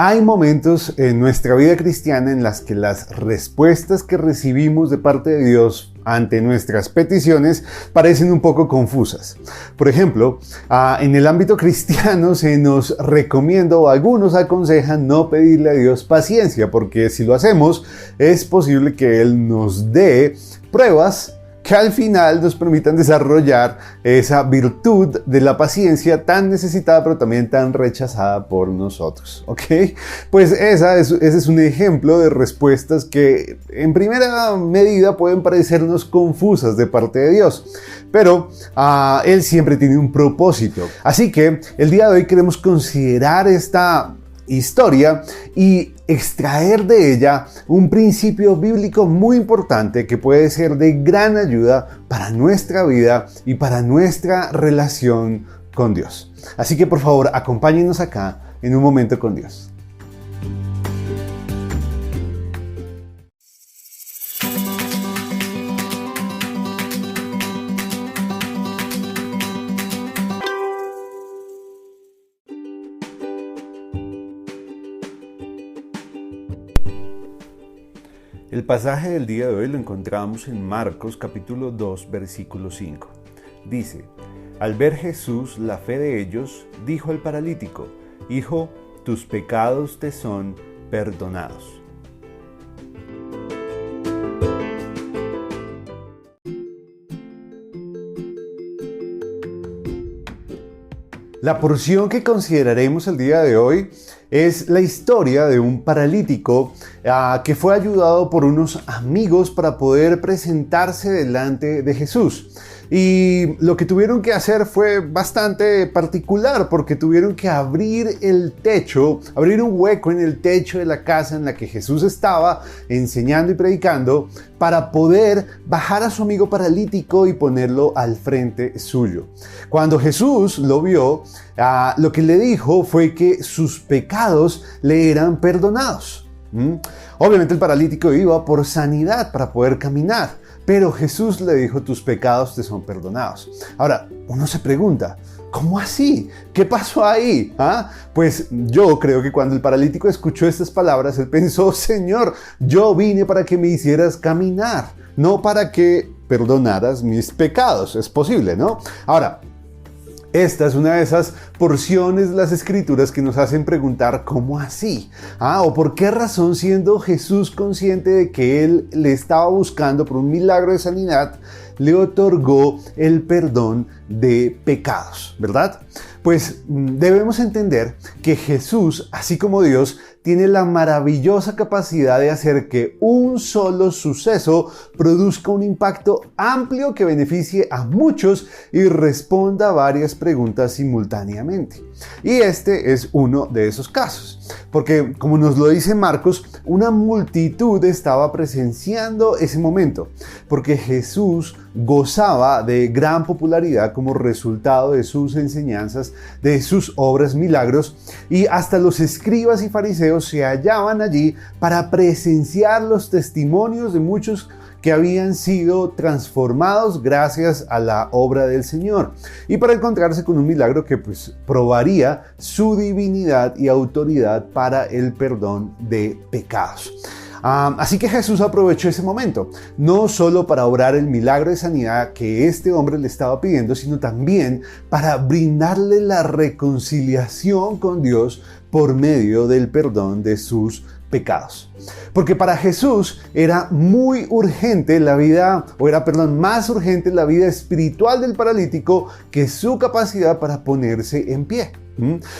Hay momentos en nuestra vida cristiana en las que las respuestas que recibimos de parte de Dios ante nuestras peticiones parecen un poco confusas. Por ejemplo, en el ámbito cristiano se nos recomienda o algunos aconsejan no pedirle a Dios paciencia, porque si lo hacemos es posible que Él nos dé pruebas que al final nos permitan desarrollar esa virtud de la paciencia tan necesitada pero también tan rechazada por nosotros, ¿ok? Pues ese es un ejemplo de respuestas que en primera medida pueden parecernos confusas de parte de Dios, pero Él siempre tiene un propósito. Así que el día de hoy queremos considerar esta historia y extraer de ella un principio bíblico muy importante que puede ser de gran ayuda para nuestra vida y para nuestra relación con Dios. Así que por favor, acompáñenos acá en un momento con Dios. El pasaje del día de hoy lo encontramos en Marcos capítulo 2 versículo 5. Dice: al ver Jesús la fe de ellos, dijo al paralítico: Hijo, tus pecados te son perdonados. La porción que consideraremos el día de hoy es la historia de un paralítico que fue ayudado por unos amigos para poder presentarse delante de Jesús. Y lo que tuvieron que hacer fue bastante particular, porque tuvieron que abrir un hueco en el techo de la casa en la que Jesús estaba enseñando y predicando, para poder bajar a su amigo paralítico y ponerlo al frente suyo. Cuando Jesús lo vio, lo que le dijo fue que sus pecados le eran perdonados. Obviamente el paralítico iba por sanidad para poder caminar, pero Jesús le dijo: tus pecados te son perdonados. Ahora, uno se pregunta: ¿cómo así? ¿Qué pasó ahí? Pues yo creo que cuando el paralítico escuchó estas palabras, él pensó: Señor, yo vine para que me hicieras caminar, no para que perdonaras mis pecados. Es posible, ¿no? Ahora, esta es una de esas porciones de las Escrituras que nos hacen preguntar: ¿cómo así? ¿O por qué razón, siendo Jesús consciente de que Él le estaba buscando por un milagro de sanidad, le otorgó el perdón de pecados, ¿verdad? Pues debemos entender que Jesús, así como Dios, tiene la maravillosa capacidad de hacer que un solo suceso produzca un impacto amplio que beneficie a muchos y responda a varias preguntas simultáneamente. Y este es uno de esos casos, porque como nos lo dice Marcos, una multitud estaba presenciando ese momento, porque Jesús gozaba de gran popularidad como resultado de sus enseñanzas, de sus obras milagros, y hasta los escribas y fariseos se hallaban allí para presenciar los testimonios de muchos que habían sido transformados gracias a la obra del Señor, y para encontrarse con un milagro que probaría su divinidad y autoridad para el perdón de pecados. Así que Jesús aprovechó ese momento, no solo para obrar el milagro de sanidad que este hombre le estaba pidiendo, sino también para brindarle la reconciliación con Dios por medio del perdón de sus pecados. Porque para Jesús era muy urgente más urgente la vida espiritual del paralítico que su capacidad para ponerse en pie.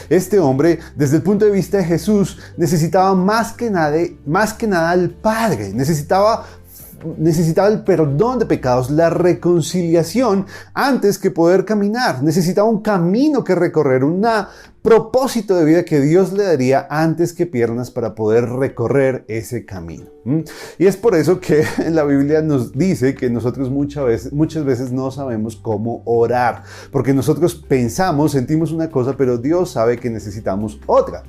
Este hombre, desde el punto de vista de Jesús, necesitaba más que nada al Padre, necesitaba el perdón de pecados, la reconciliación antes que poder caminar. Necesitaba un camino que recorrer, un propósito de vida que Dios le daría antes que piernas para poder recorrer ese camino. Y es por eso que la Biblia nos dice que nosotros muchas veces no sabemos cómo orar, porque nosotros sentimos una cosa, pero Dios sabe que necesitamos otra.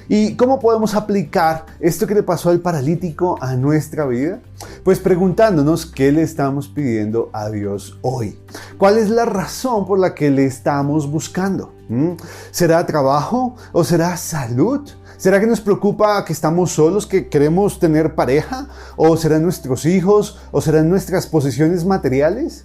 ¿Y cómo podemos aplicar esto que le pasó al paralítico a nuestra vida? Pues preguntándonos qué le estamos pidiendo a Dios hoy. ¿Cuál es la razón por la que le estamos buscando? ¿Será trabajo o será salud? ¿Será que nos preocupa que estamos solos, que queremos tener pareja? ¿O serán nuestros hijos? ¿O serán nuestras posesiones materiales?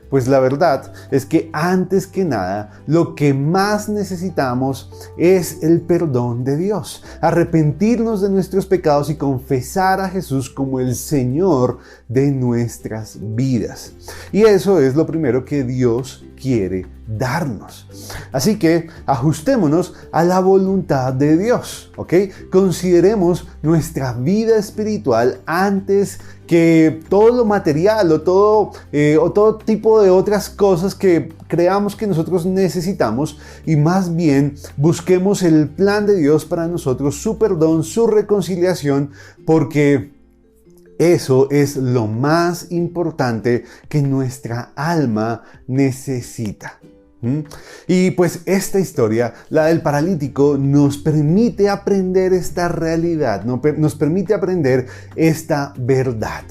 Pues la verdad es que antes que nada, lo que más necesitamos es el perdón de Dios. Arrepentirnos de nuestros pecados y confesar a Jesús como el Señor de nuestras vidas. Y eso es lo primero que Dios quiere darnos. Así que ajustémonos a la voluntad de Dios, ¿ok? Consideremos nuestra vida espiritual antes que todo lo material o todo tipo de otras cosas que creamos que nosotros necesitamos, y más bien busquemos el plan de Dios para nosotros, su perdón, su reconciliación, porque eso es lo más importante que nuestra alma necesita. Y pues esta historia, la del paralítico, nos permite aprender esta realidad, nos permite aprender esta verdad.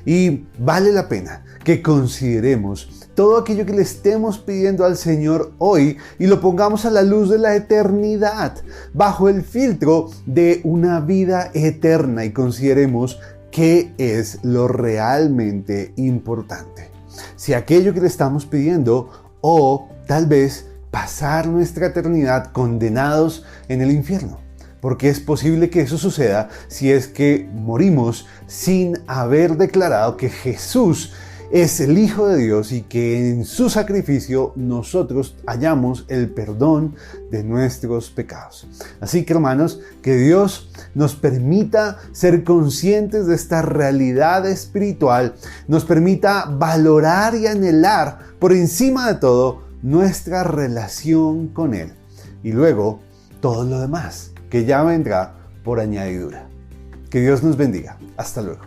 Y vale la pena que consideremos todo aquello que le estemos pidiendo al Señor hoy y lo pongamos a la luz de la eternidad, bajo el filtro de una vida eterna, y consideremos qué es lo realmente importante. Si aquello que le estamos pidiendo, o tal vez pasar nuestra eternidad condenados en el infierno, porque es posible que eso suceda si es que morimos sin haber declarado que Jesús es el Hijo de Dios y que en su sacrificio nosotros hallamos el perdón de nuestros pecados. Así que, hermanos, que Dios nos permita ser conscientes de esta realidad espiritual, nos permita valorar y anhelar por encima de todo nuestra relación con Él, y luego todo lo demás que ya vendrá por añadidura. Que Dios nos bendiga. Hasta luego.